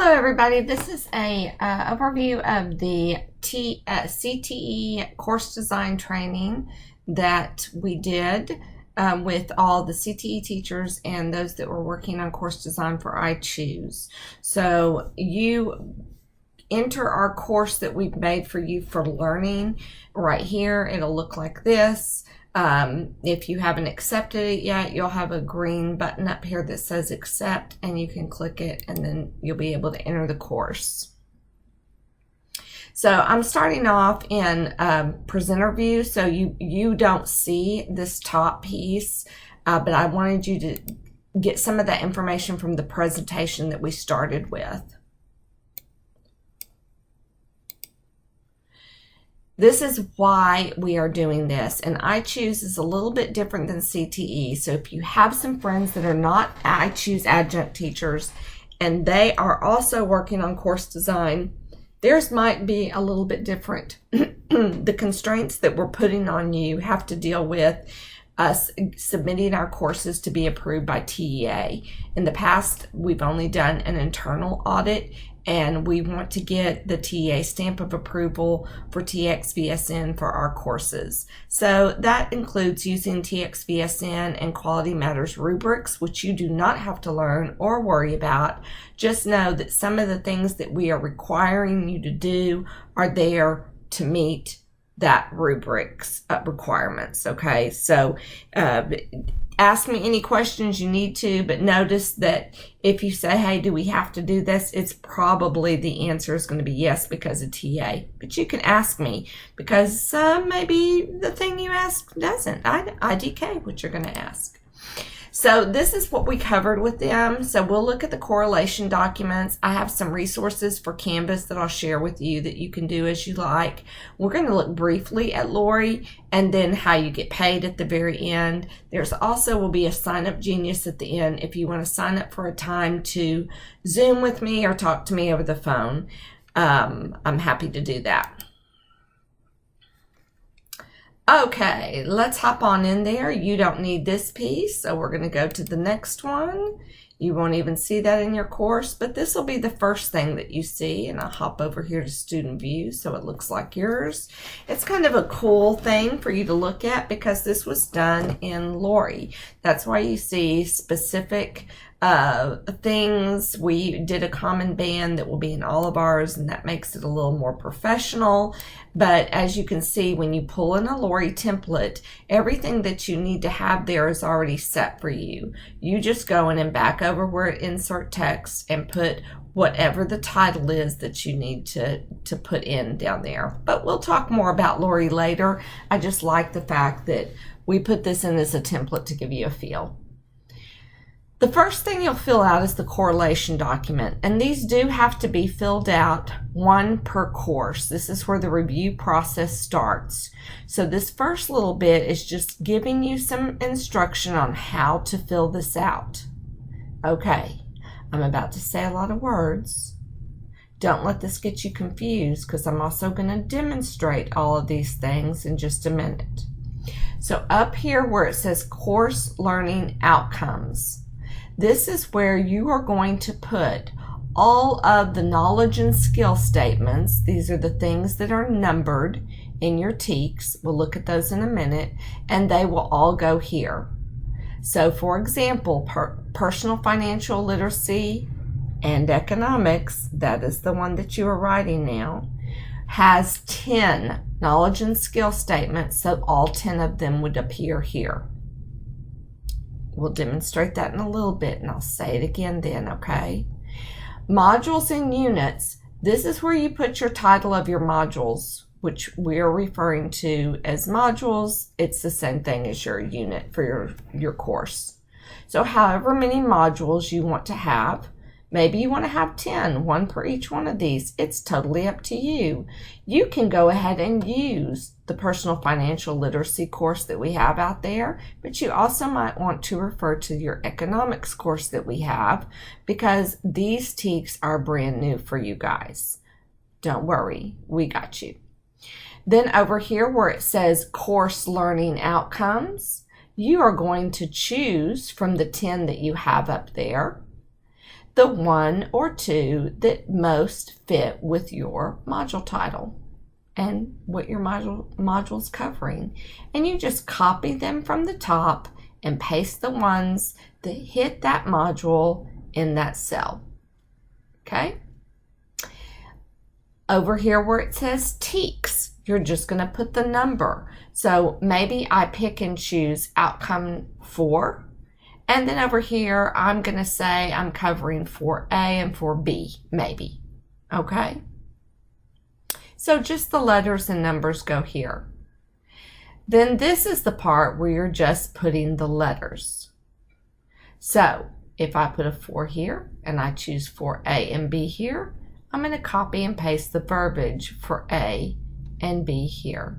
Hello everybody, this is a overview of the CTE course design training that we did with all the CTE teachers and those that were working on course design for I Choose. So you enter our course that we've made for you for learning right here. It'll look like this. If you haven't accepted it yet, you'll have a green button up here that says accept, and you can click it and then you'll be able to enter the course. So I'm starting off in presenter view, so you don't see this top piece, but I wanted you to get some of that information from the presentation that we started with. This is why we are doing this, and I Choose is a little bit different than CTE. So if you have some friends that are not I Choose adjunct teachers and they are also working on course design, theirs might be a little bit different. The constraints that we're putting on you have to deal with us submitting our courses to be approved by TEA. In the past, we've only done an internal audit, and we want to get the TEA stamp of approval for TXVSN for our courses. So that includes using TXVSN and Quality Matters rubrics, which you do not have to learn or worry about. Just know that some of the things that we are requiring you to do are there to meet that rubrics requirements. Okay, so ask me any questions you need to, but notice that if you say, hey, do we have to do this? It's probably the answer is going to be yes because of TA. But you can ask me because maybe the thing you ask doesn't. IDK what you're going to ask. So this is what we covered with them. So we'll look at the correlation documents. I have some resources for Canvas that I'll share with you that you can do as you like. We're going to look briefly at Lori and then how you get paid at the very end. There's also will be a sign up genius at the end if you want to sign up for a time to Zoom with me or talk to me over the phone. I'm happy to do that. Okay, let's hop on in there. You don't need this piece, so we're going to go to the next one. You won't even see that in your course, but this will be the first thing that you see, and I'll hop over here to student view so it looks like yours. It's kind of a cool thing for you to look at because this was done in Lori. That's why you see specific things. We did a common band that will be in all of ours, and that makes it a little more professional. But as you can see, when you pull in a Lori template, everything that you need to have there is already set for you. You just go in and back over where it insert text and put whatever the title is that you need to put in down there. But we'll talk more about Lori later. I just like the fact that we put this in as a template to give you a feel. The first thing you'll fill out is the correlation document, and these do have to be filled out one per course. This is where the review process starts. So this first little bit is just giving you some instruction on how to fill this out. Okay, I'm about to say a lot of words. Don't let this get you confused because I'm also going to demonstrate all of these things in just a minute. So up here where it says course learning outcomes, this is where you are going to put all of the knowledge and skill statements. These are the things that are numbered in your TEKS. We'll look at those in a minute, and they will all go here. So for example, personal financial literacy and economics, that is the one that you are writing now, has 10 knowledge and skill statements, so all 10 of them would appear here. We'll demonstrate that in a little bit, and I'll say it again then, okay? Modules and units, this is where you put your title of your modules, which we are referring to as modules. It's the same thing as your unit for your course. So however many modules you want to have, maybe you want to have 10, one per each one of these. It's totally up to you. You can go ahead and use the personal financial literacy course that we have out there, but you also might want to refer to your economics course that we have because these TEKS are brand new for you guys. Don't worry, we got you. Then over here where it says course learning outcomes, you are going to choose from the 10 that you have up there. the one or two that most fit with your module title and what your module's covering. And you just copy them from the top and paste the ones that hit that module in that cell. Okay? Over here where it says TEKS, you're just going to put the number. So maybe I pick and choose outcome 4. And then over here, I'm going to say I'm covering 4A and 4B, maybe. Okay? So just the letters and numbers go here. Then this is the part where you're just putting the letters. So if I put a 4 here and I choose 4A and B here, I'm going to copy and paste the verbiage for A and B here.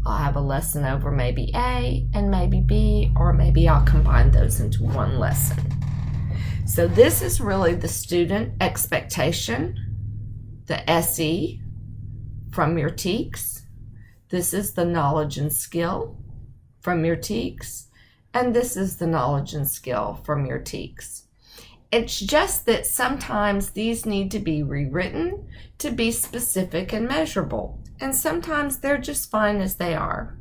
I'll have a lesson over maybe A and maybe B, or maybe I'll combine those into one lesson. So this is really the student expectation, the SE from your TEKS. This is the knowledge and skill from your TEKS, and this is the knowledge and skill from your TEKS. It's just that sometimes these need to be rewritten to be specific and measurable, and sometimes they're just fine as they are.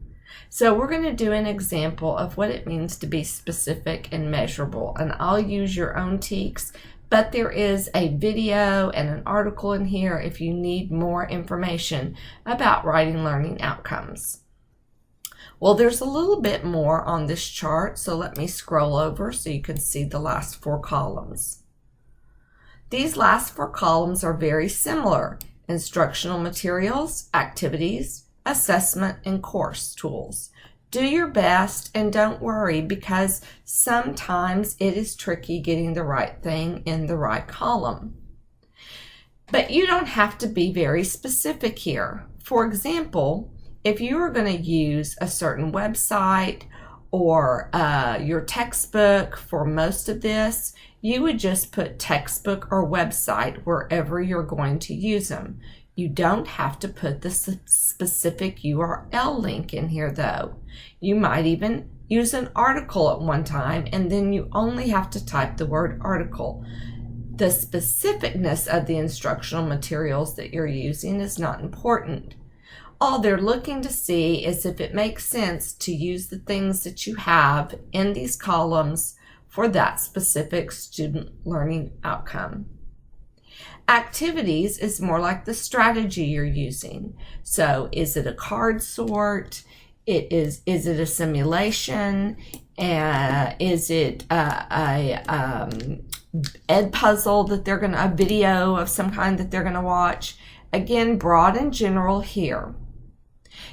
So we're going to do an example of what it means to be specific and measurable, and I'll use your own TEKS, but there is a video and an article in here if you need more information about writing learning outcomes. Well, there's a little bit more on this chart, so let me scroll over so you can see the last 4 columns. These last 4 columns are very similar: instructional materials, activities, assessment, and course tools. Do your best and don't worry, because sometimes it is tricky getting the right thing in the right column. But you don't have to be very specific here. For example, if you are going to use a certain website or your textbook for most of this, you would just put textbook or website wherever you're going to use them. You don't have to put the specific URL link in here though. You might even use an article at one time, and then you only have to type the word article. The specificness of the instructional materials that you're using is not important. All they're looking to see is if it makes sense to use the things that you have in these columns for that specific student learning outcome. Activities is more like the strategy you're using. So is it a card sort? Is it a simulation? Is it a ed puzzle that they're going to, a video of some kind that they're going to watch? Again, broad and general here.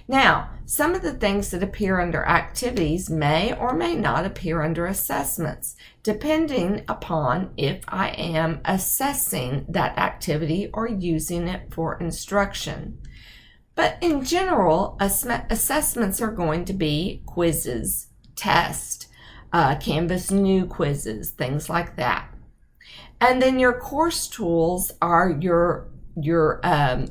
Now, some of the things that appear under activities may or may not appear under assessments, depending upon if I am assessing that activity or using it for instruction. But in general, assessments are going to be quizzes, tests, Canvas new quizzes, things like that. And then your course tools are your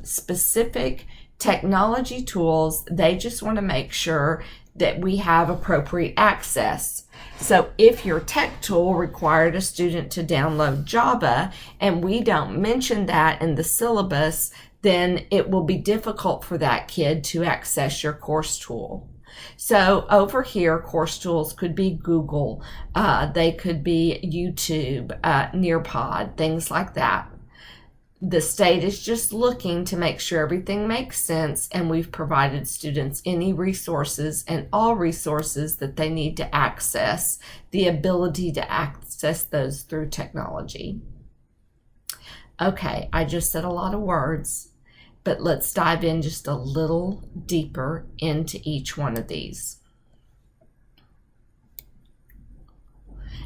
specific technology tools. They just want to make sure that we have appropriate access. So if your tech tool required a student to download Java and we don't mention that in the syllabus, then it will be difficult for that kid to access your course tool. So over here, course tools could be Google, they could be YouTube, Nearpod, things like that. The state is just looking to make sure everything makes sense, and we've provided students any resources and all resources that they need to access, the ability to access those through technology. Okay, I just said a lot of words, but let's dive in just a little deeper into each one of these.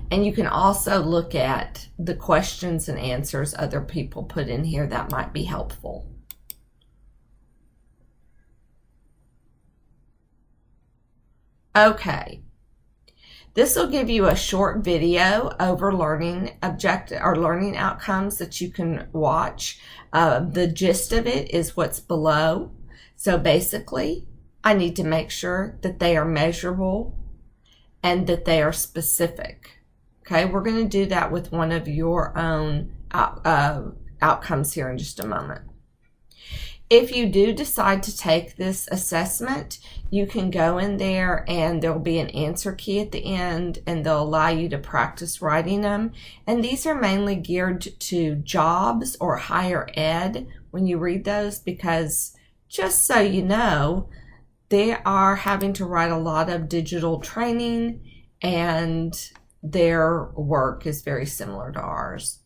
And you can also look at the questions and answers other people put in here that might be helpful. Okay, this will give you a short video over learning objective or learning outcomes that you can watch. The gist of it is what's below. So basically, I need to make sure that they are measurable and that they are specific. Okay, we're going to do that with one of your own outcomes here in just a moment. If you do decide to take this assessment, you can go in there and there'll be an answer key at the end, and they'll allow you to practice writing them. And these are mainly geared to jobs or higher ed when you read those, because just so you know, they are having to write a lot of digital training and their work is very similar to ours.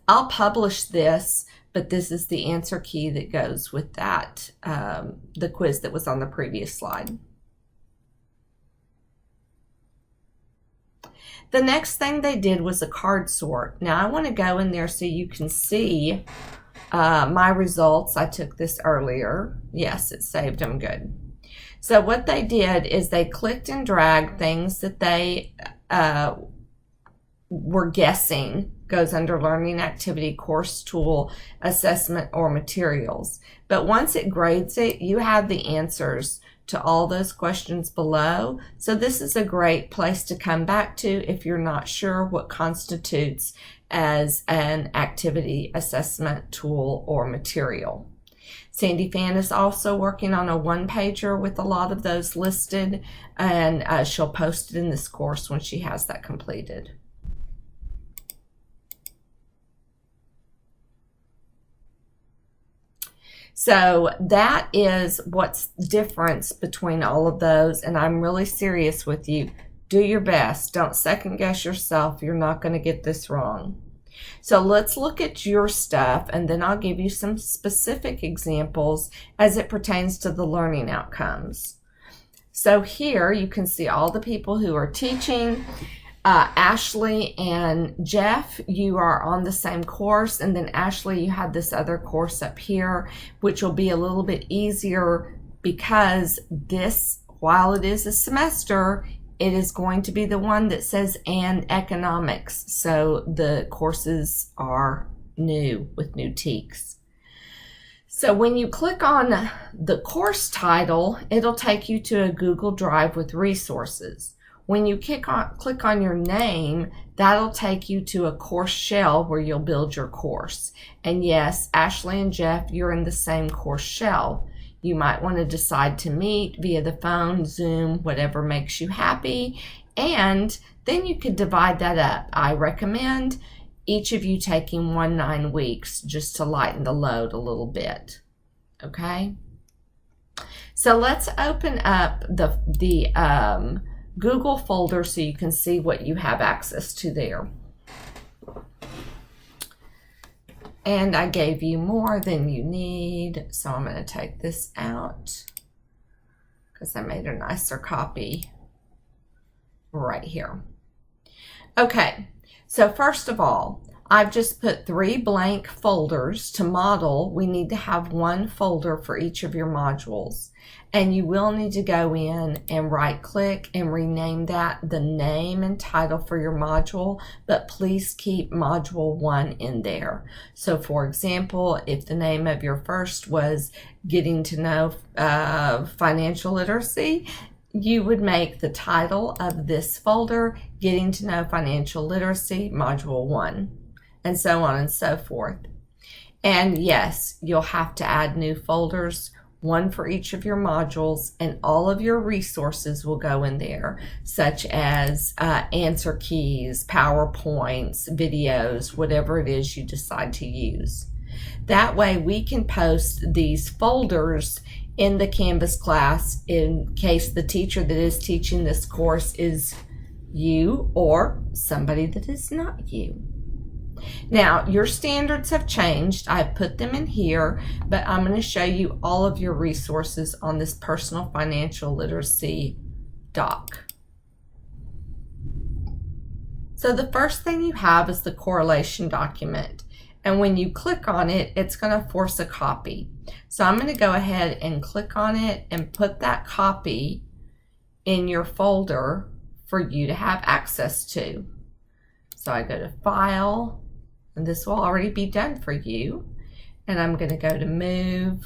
I'll publish this, but this is the answer key that goes with that, the quiz that was on the previous slide. The next thing they did was a card sort. Now I want to go in there so you can see my results. I took this earlier. Yes, it saved them good. So what they did is they clicked and dragged things that they were guessing goes under learning activity, course, tool, assessment, or materials. But once it grades it, you have the answers to all those questions below. So this is a great place to come back to if you're not sure what constitutes as an activity, assessment, tool, or material. Sandy Fan is also working on a one-pager with a lot of those listed, and she'll post it in this course when she has that completed. So that is what's difference between all of those, and I'm really serious with you. Do your best. Don't second guess yourself. You're not going to get this wrong. So let's look at your stuff, and then I'll give you some specific examples as it pertains to the learning outcomes. So here you can see all the people who are teaching. Ashley and Jeff, you are on the same course, and then Ashley, you have this other course up here, which will be a little bit easier because this, while it is a semester, it is going to be the one that says and economics. So the courses are new with new TEKs. So when you click on the course title, it'll take you to a Google Drive with resources. When you click on your name, that'll take you to a course shell where you'll build your course. And yes, Ashley and Jeff, you're in the same course shell. You might want to decide to meet via the phone, Zoom, whatever makes you happy. And then you could divide that up. I recommend each of you taking 9 weeks just to lighten the load a little bit. Okay? So let's open up the Google folder so you can see what you have access to there. And I gave you more than you need, so I'm going to take this out because I made a nicer copy right here. Okay, so first of all, I've just put 3 blank folders to model. We need to have 1 folder for each of your modules. And you will need to go in and right click and rename that the name and title for your module, but please keep module 1 in there. So for example, if the name of your first was getting to know financial literacy, you would make the title of this folder Getting to Know Financial Literacy Module 1, and so on and so forth. And yes, you'll have to add new folders, 1 for each of your modules, and all of your resources will go in there, such as answer keys, PowerPoints, videos, whatever it is you decide to use. That way we can post these folders in the Canvas class in case the teacher that is teaching this course is you or somebody that is not you. Now, your standards have changed. I've put them in here, but I'm going to show you all of your resources on this personal financial literacy doc. So the first thing you have is the correlation document. And when you click on it, it's going to force a copy. So I'm going to go ahead and click on it and put that copy in your folder for you to have access to. So I go to File, and this will already be done for you. And I'm going to go to Move,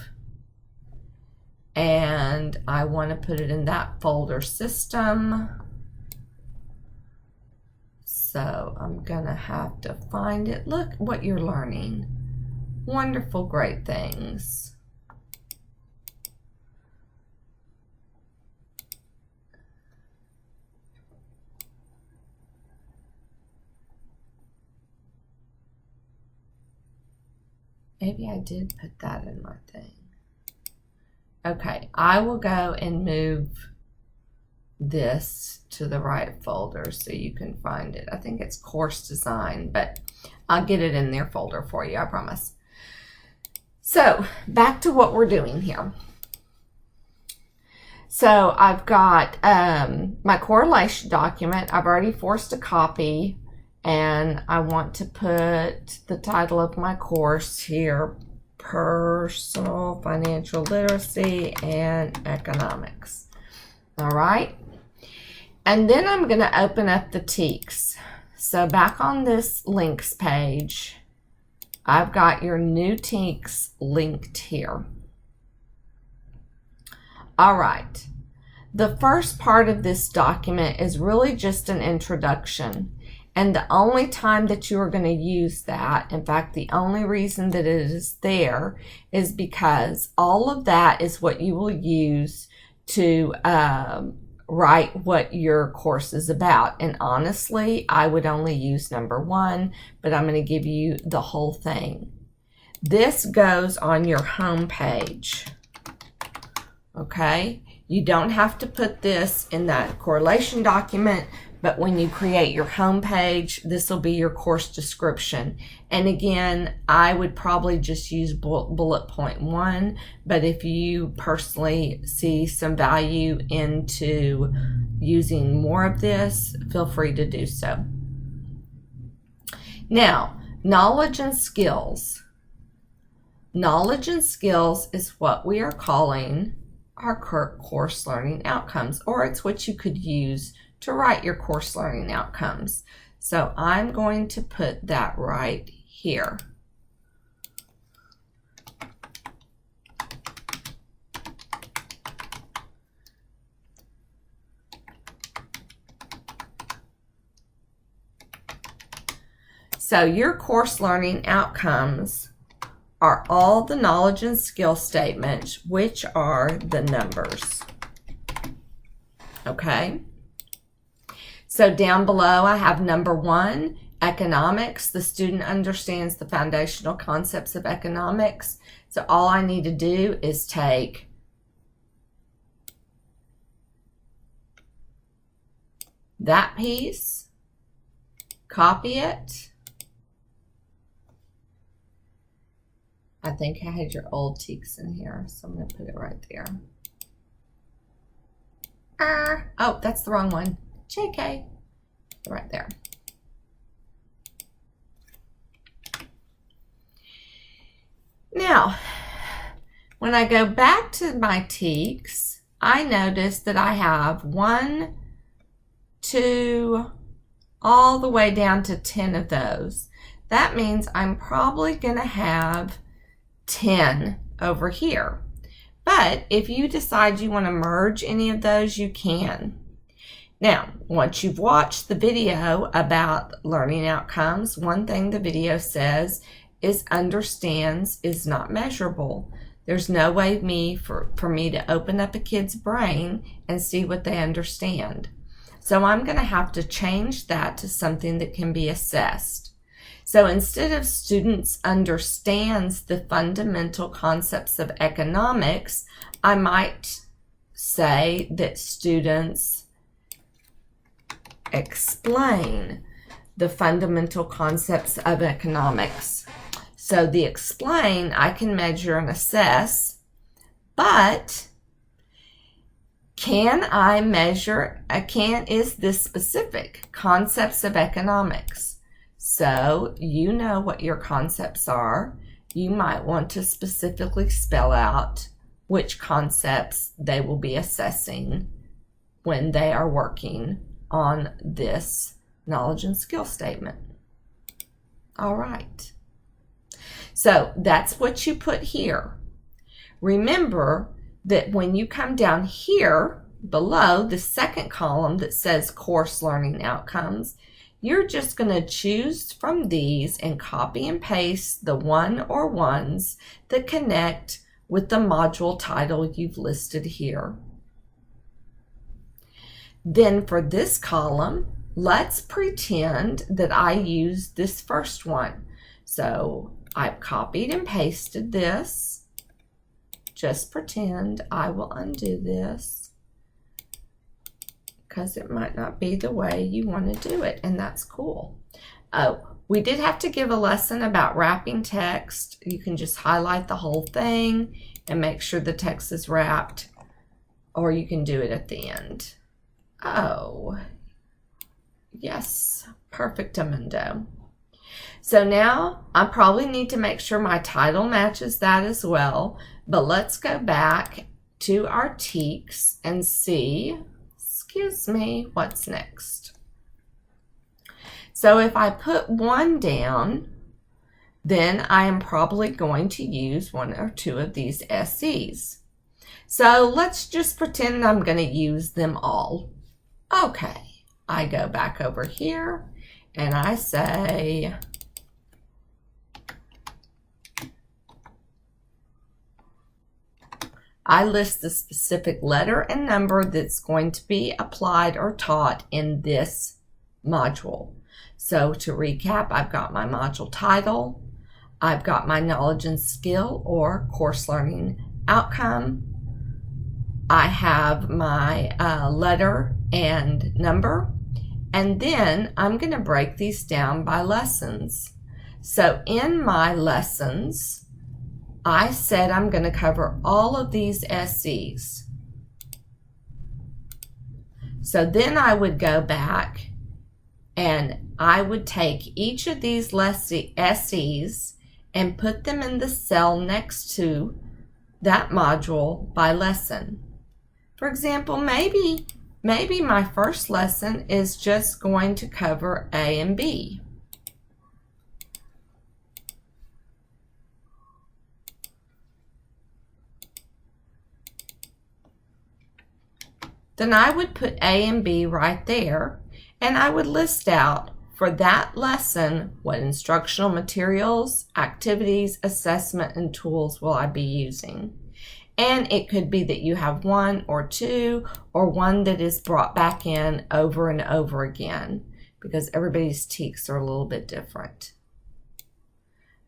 and I want to put it in that folder, System, So I'm gonna have to find it. Look what you're learning. Wonderful, great things. Maybe I did put that in my thing. Okay, I will go and move this to the right folder so you can find it. I think it's course design, but I'll get it in their folder for you, I promise. So back to what we're doing here. So I've got my correlation document. I've already forced a copy, and I want to put the title of my course here, Personal Financial Literacy and Economics. All right. And then I'm going to open up the TEKS. So back on this links page, I've got your new TEKS linked here. All right. The first part of this document is really just an introduction. And the only time that you are going to use that, in fact, the only reason that it is there is because all of that is what you will use to write what your course is about. And honestly, I would only use number 1, but I'm going to give you the whole thing. This goes on your home page. Okay? You don't have to put this in that correlation document, but when you create your home page, this will be your course description. And again, I would probably just use bullet point 1, but if you personally see some value into using more of this, feel free to do so. Now, knowledge and skills. Knowledge and skills is what we are calling our course learning outcomes, or it's what you could use to write your course learning outcomes. So I'm going to put that right here. So your course learning outcomes are all the knowledge and skill statements, which are the numbers. Okay? So down below, I have number 1, economics. The student understands the foundational concepts of economics. So all I need to do is take that piece, copy it. I think I had your old TEKS in here, so I'm going to put it right there. Oh, that's the wrong one. JK, right there. Now, when I go back to my TEKS, I notice that I have 1, 2, all the way down to 10 of those. That means I'm probably going to have 10 over here. But if you decide you want to merge any of those, you can. Now, once you've watched the video about learning outcomes, one thing the video says is understands is not measurable. There's no way for me to open up a kid's brain and see what they understand. So I'm going to have to change that to something that can be assessed. So instead of students understands the fundamental concepts of economics, I might say that students explain the fundamental concepts of economics. So the explain, I can measure and assess, but can I measure, is this specific concepts of economics? So you know what your concepts are. You might want to specifically spell out which concepts they will be assessing when they are working on this knowledge and skill statement. All right. So that's what you put here. Remember that when you come down here below the second column that says course learning outcomes, you're just going to choose from these and copy and paste the one or ones that connect with the module title you've listed here. Then for this column, let's pretend that I used this first one. So I've copied and pasted this. Just pretend. I will undo this because it might not be the way you want to do it, and that's cool. Oh, we did have to give a lesson about wrapping text. You can just highlight the whole thing and make sure the text is wrapped, or you can do it at the end. Oh, yes, perfectamundo. So now I probably need to make sure my title matches that as well, but let's go back to our teaks and see, excuse me, what's next. So if I put one down, then I am probably going to use one or two of these SEs. So let's just pretend I'm going to use them all. Okay, I go back over here and I say, I list the specific letter and number that's going to be applied or taught in this module. So to recap, I've got my module title, I've got my knowledge and skill or course learning outcome, I have my letter and number, and then I'm going to break these down by lessons. So in my lessons, I said I'm going to cover all of these SEs. So then I would go back and I would take each of these SEs and put them in the cell next to that module by lesson. For example, maybe my first lesson is just going to cover A and B. Then I would put A and B right there, and I would list out for that lesson what instructional materials, activities, assessment, and tools will I be using. And it could be that you have one or two, or one that is brought back in over and over again, because everybody's teaks are a little bit different.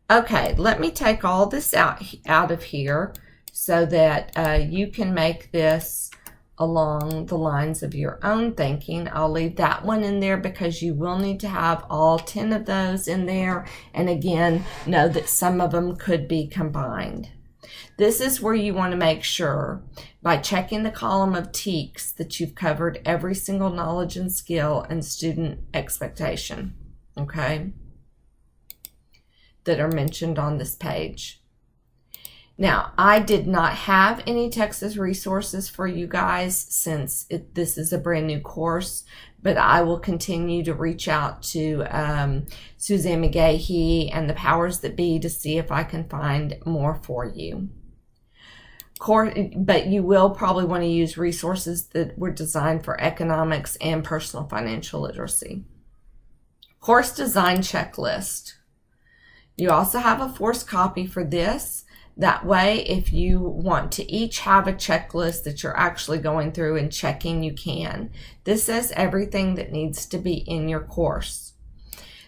Okay, let me take all this out of here so that you can make this along the lines of your own thinking. I'll leave that one in there because you will need to have all 10 of those in there. And again, know that some of them could be combined. This is where you want to make sure by checking the column of teaks that you've covered every single knowledge and skill and student expectation, okay, that are mentioned on this page. Now, I did not have any Texas resources for you guys since this is a brand new course, but I will continue to reach out to Suzanne McGahee and the powers that be to see if I can find more for you. But you will probably want to use resources that were designed for economics and personal financial literacy. Course design checklist. You also have a forced copy for this. That way, if you want to each have a checklist that you're actually going through and checking, you can. This says everything that needs to be in your course.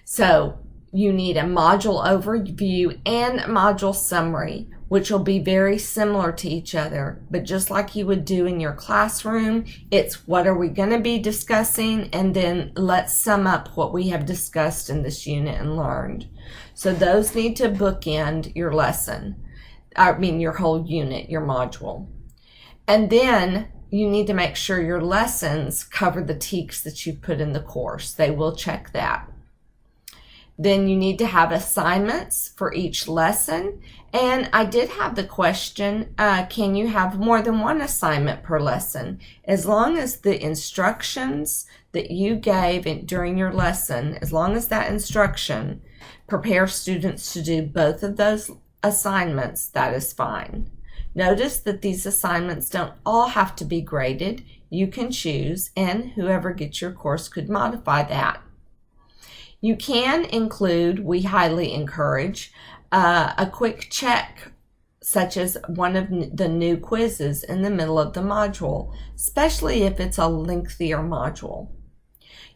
So you need a module overview and a module summary, which will be very similar to each other. But just like you would do in your classroom, it's what are we going to be discussing, and then let's sum up what we have discussed in this unit and learned. So those need to bookend your lesson. Your whole unit, your module. And then you need to make sure your lessons cover the teaks that you put in the course. They will check that. Then you need to have assignments for each lesson. And I did have the question, can you have more than one assignment per lesson? As long as the instructions that you gave during your lesson, as long as that instruction prepares students to do both of those assignments, that is fine. Notice that these assignments don't all have to be graded. You can choose, and whoever gets your course could modify that. You can include, we highly encourage, a quick check, such as one of the new quizzes in the middle of the module, especially if it's a lengthier module.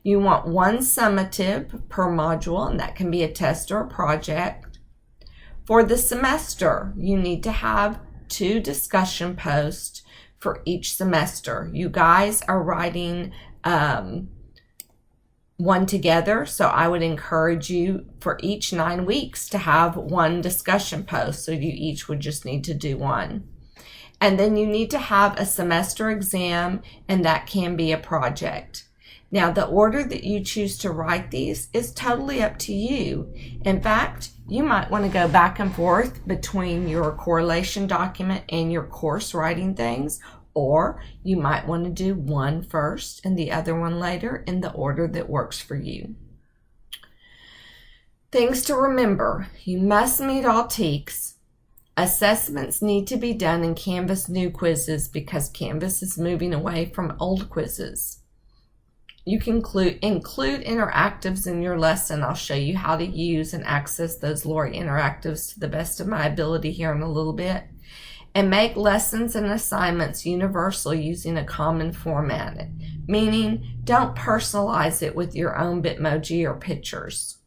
You want one summative per module, and that can be a test or a project. For the semester, you need to have 2 discussion posts for each semester. You guys are writing one together, so I would encourage you for each 9 weeks to have 1 discussion post, so you each would just need to do 1. And then you need to have a semester exam, and that can be a project. Now, the order that you choose to write these is totally up to you. In fact, you might want to go back and forth between your correlation document and your course writing things, or you might want to do one first and the other one later in the order that works for you. Things to remember: you must meet all TEKS. Assessments need to be done in Canvas new quizzes because Canvas is moving away from old quizzes. You can include interactives in your lesson. I'll show you how to use and access those Lori interactives to the best of my ability here in a little bit. And make lessons and assignments universal using a common format, meaning don't personalize it with your own Bitmoji or pictures.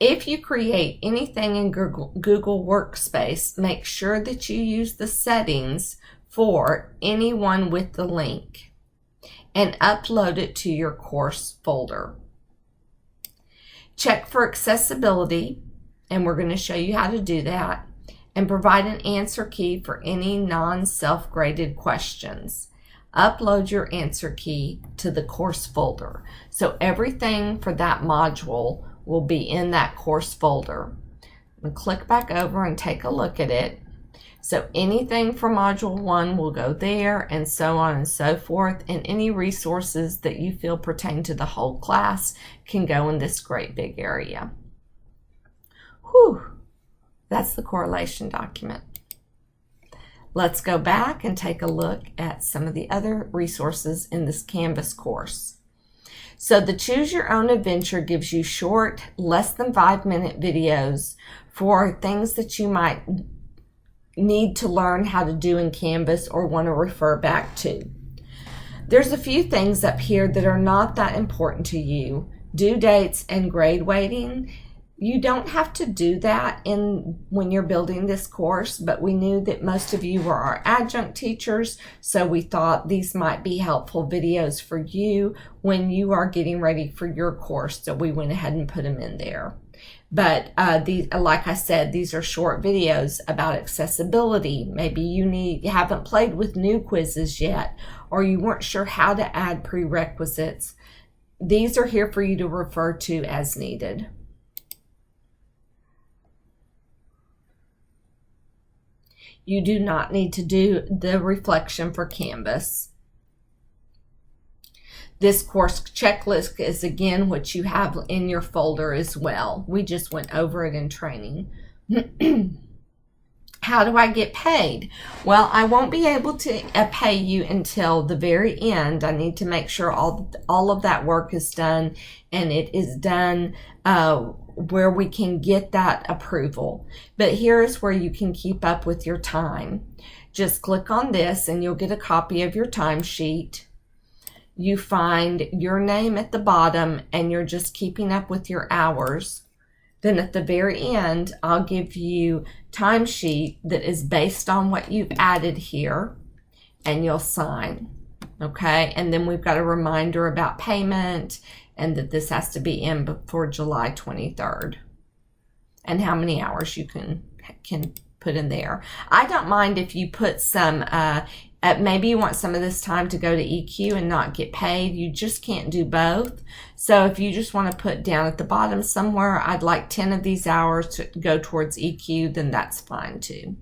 If you create anything in Google Workspace, make sure that you use the settings for anyone with the link and upload it to your course folder. Check for accessibility, and we're going to show you how to do that, and provide an answer key for any non-self-graded questions. Upload your answer key to the course folder. So everything for that module will be in that course folder. I'm going to click back over and take a look at it. So anything for Module 1 will go there, and so on and so forth, and any resources that you feel pertain to the whole class can go in this great big area. Whew, that's the correlation document. Let's go back and take a look at some of the other resources in this Canvas course. So the Choose Your Own Adventure gives you short, less than 5-minute videos for things that you might need to learn how to do in Canvas or want to refer back to. There's a few things up here that are not that important to you. Due dates and grade weighting. You don't have to do that when you're building this course, but we knew that most of you were our adjunct teachers, so we thought these might be helpful videos for you when you are getting ready for your course, so we went ahead and put them in there. But like I said, these are short videos about accessibility. Maybe you haven't played with new quizzes yet, or you weren't sure how to add prerequisites. These are here for you to refer to as needed. You do not need to do the reflection for Canvas. This course checklist is again what you have in your folder as well. We just went over it in training. How do I get paid? Well, I won't be able to pay you until the very end. I need to make sure all of that work is done, and it is done where we can get that approval. But here is where you can keep up with your time. Just click on this and you'll get a copy of your timesheet. You find your name at the bottom and you're just keeping up with your hours. Then at the very end, I'll give you timesheet that is based on what you've added here, and you'll sign. Okay, and then we've got a reminder about payment and that this has to be in before July 23rd, and how many hours you can put in there. I don't mind if you put some, maybe you want some of this time to go to EQ and not get paid. You just can't do both. So if you just want to put down at the bottom somewhere, I'd like 10 of these hours to go towards EQ, then that's fine too.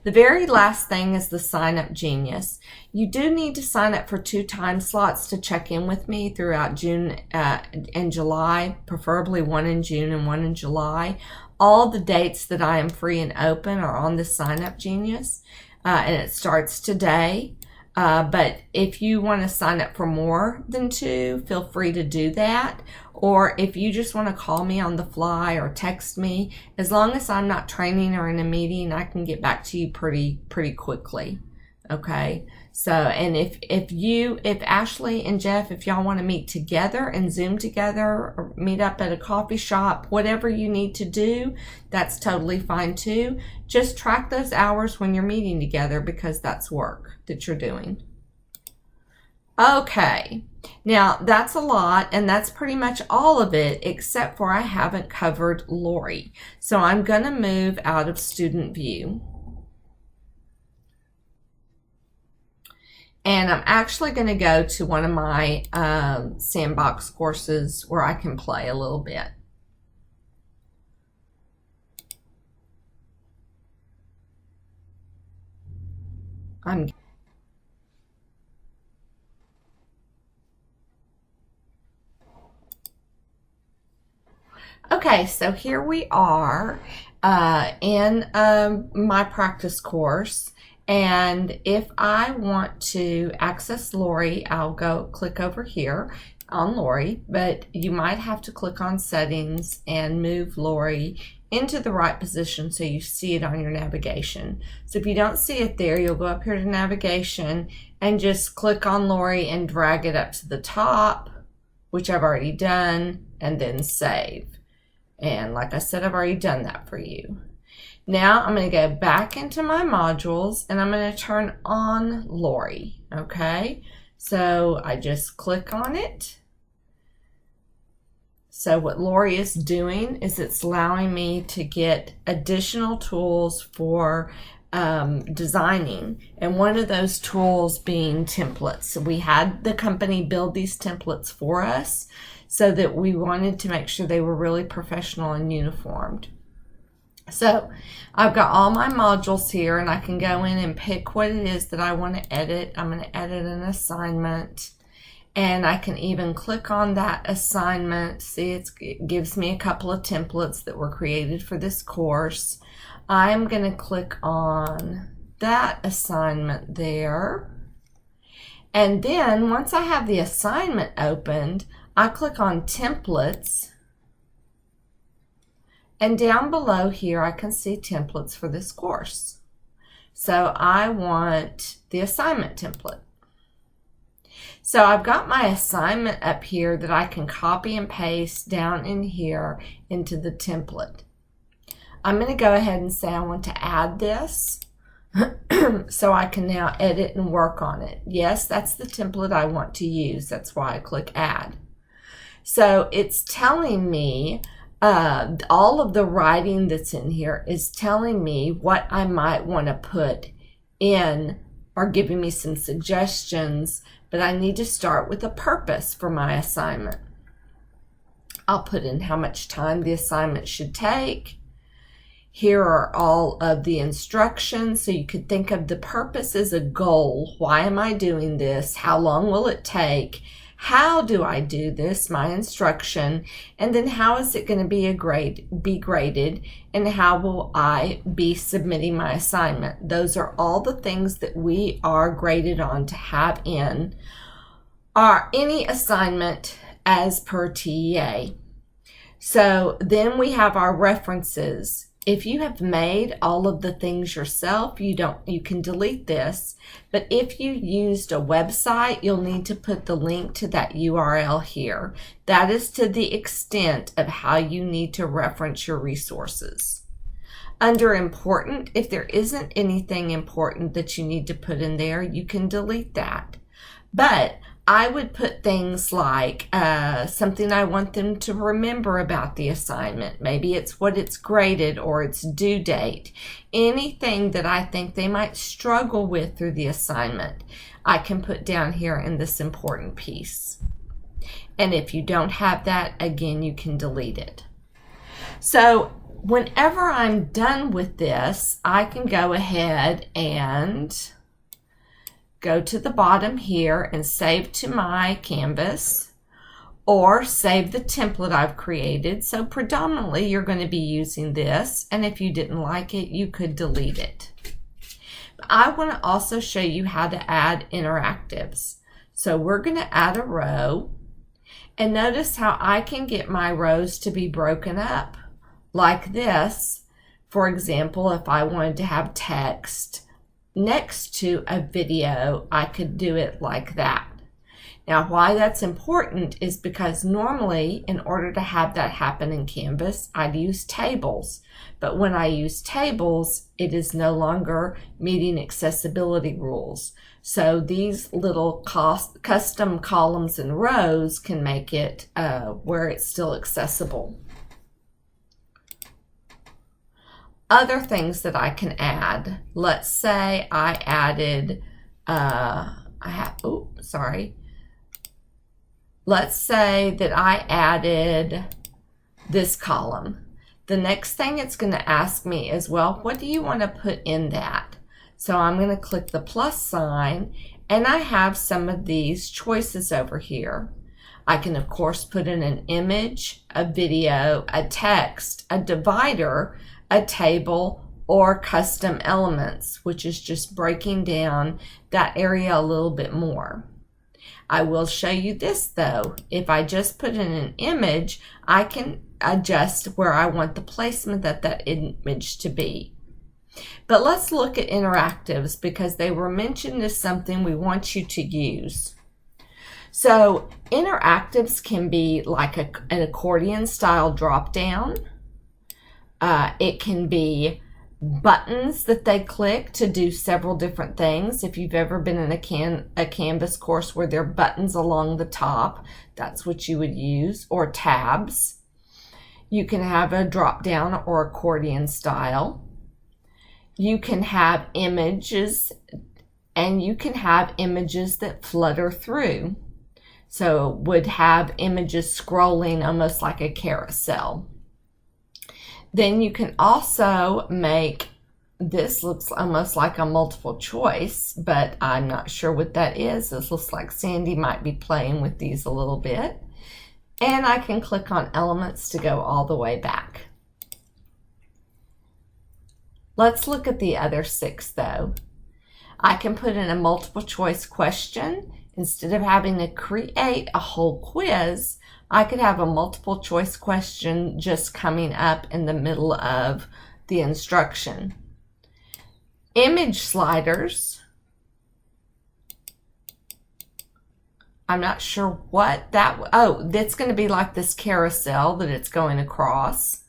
The very last thing is the Sign Up Genius. You do need to sign up for 2 time slots to check in with me throughout June and July, preferably one in June and one in July. All the dates that I am free and open are on the Sign Up Genius, and it starts today. But if you want to sign up for more than 2, feel free to do that. Or if you just want to call me on the fly or text me, as long as I'm not training or in a meeting, I can get back to you pretty quickly. Okay. So, and if Ashley and Jeff, if y'all want to meet together and Zoom together or meet up at a coffee shop, whatever you need to do, that's totally fine too. Just track those hours when you're meeting together, because that's work that you're doing. Okay, now that's a lot, and that's pretty much all of it, except for I haven't covered Lori. So I'm going to move out of student view. And I'm actually going to go to one of my sandbox courses where I can play a little bit. Okay, so here we are in my practice course. And if I want to access Lori, I'll go click over here on Lori, but you might have to click on settings and move Lori into the right position so you see it on your navigation. So if you don't see it there, you'll go up here to navigation and just click on Lori and drag it up to the top, which I've already done, and then save. And like I said, I've already done that for you. Now I'm going to go back into my modules and I'm going to turn on Lori. Okay, so I just click on it. So what Lori is doing is it's allowing me to get additional tools for designing, and one of those tools being templates. So we had the company build these templates for us so that we wanted to make sure they were really professional and uniformed. So I've got all my modules here, and I can go in and pick what it is that I want to edit. I'm going to edit an assignment, and I can even click on that assignment. See, it gives me a couple of templates that were created for this course. I'm going to click on that assignment there. And then once I have the assignment opened, I click on templates. And down below here, I can see templates for this course. So I want the assignment template. So I've got my assignment up here that I can copy and paste down in here into the template. I'm going to go ahead and say I want to add this so I can now edit and work on it. Yes, that's the template I want to use. That's why I click add. So it's telling me all of the writing that's in here is telling me what I might want to put in, or giving me some suggestions, but I need to start with a purpose for my assignment. I'll put in how much time the assignment should take. Here are all of the instructions, so you could think of the purpose as a goal. Why am I doing this? How long will it take? How do I do this, my instruction, and then how is it going to be graded, and how will I be submitting my assignment? Those are all the things that we are graded on to have in any assignment as per TEA. So then we have our references. If you have made all of the things yourself, you can delete this. But if you used a website, you'll need to put the link to that URL here. That is to the extent of how you need to reference your resources. Under important, if there isn't anything important that you need to put in there, you can delete that. But I would put things like something I want them to remember about the assignment. Maybe it's what it's graded or its due date. Anything that I think they might struggle with through the assignment, I can put down here in this important piece. And if you don't have that, again, you can delete it. So whenever I'm done with this, I can go ahead and go to the bottom here and save to my canvas, or save the template I've created. So predominantly you're going to be using this, and if you didn't like it, you could delete it. I want to also show you how to add interactives. So we're going to add a row, and notice how I can get my rows to be broken up like this. For example, if I wanted to have text next to a video, I could do it like that. Now, why that's important is because normally, in order to have that happen in Canvas, I'd use tables. But when I use tables, it is no longer meeting accessibility rules. So these little custom columns and rows can make it where it's still accessible. Other things that I can add. Let's say I added, Let's say that I added this column. The next thing it's going to ask me is, well, what do you want to put in that? So I'm going to click the plus sign, and I have some of these choices over here. I can, of course, put in an image, a video, a text, a divider, a table, or custom elements, which is just breaking down that area a little bit more. I will show you this though. If I just put in an image, I can adjust where I want the placement of that image to be. But let's look at interactives because they were mentioned as something we want you to use. So interactives can be like an accordion style drop down. It can be buttons that they click to do several different things. If you've ever been in a Canvas course where there are buttons along the top, that's what you would use, or tabs. You can have a drop down or accordion style. You can have images, and you can have images that flutter through. So would have images scrolling almost like a carousel. Then you can also make, this looks almost like a multiple choice, but I'm not sure what that is. This looks like Sandy might be playing with these a little bit. And I can click on elements to go all the way back. Let's look at the other 6 though. I can put in a multiple choice question. Instead of having to create a whole quiz, I could have a multiple choice question just coming up in the middle of the instruction. Image sliders. I'm not sure what that, oh, that's going to be like this carousel that it's going across.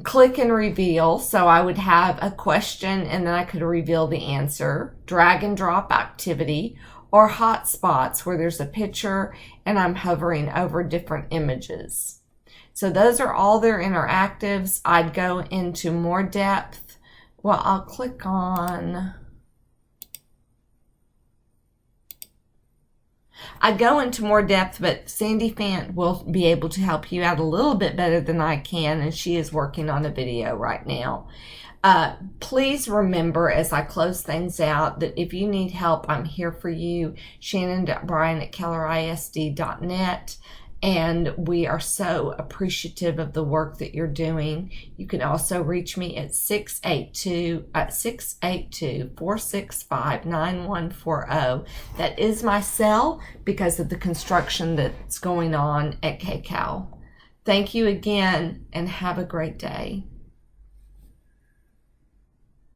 Click and reveal, so I would have a question and then I could reveal the answer. Drag and drop activity, or hotspots where there's a picture and I'm hovering over different images. So those are all their interactives. I'd go into more depth. Well, I'll click on, I'd go into more depth, but Sandy Fant will be able to help you out a little bit better than I can, and she is working on a video right now. Please remember as I close things out that if you need help, I'm here for you. Shannon.Bryan@kellerisd.net. And we are so appreciative of the work that you're doing. You can also reach me at 682-465-9140. That is my cell because of the construction that's going on at KCAL. Thank you again and have a great day.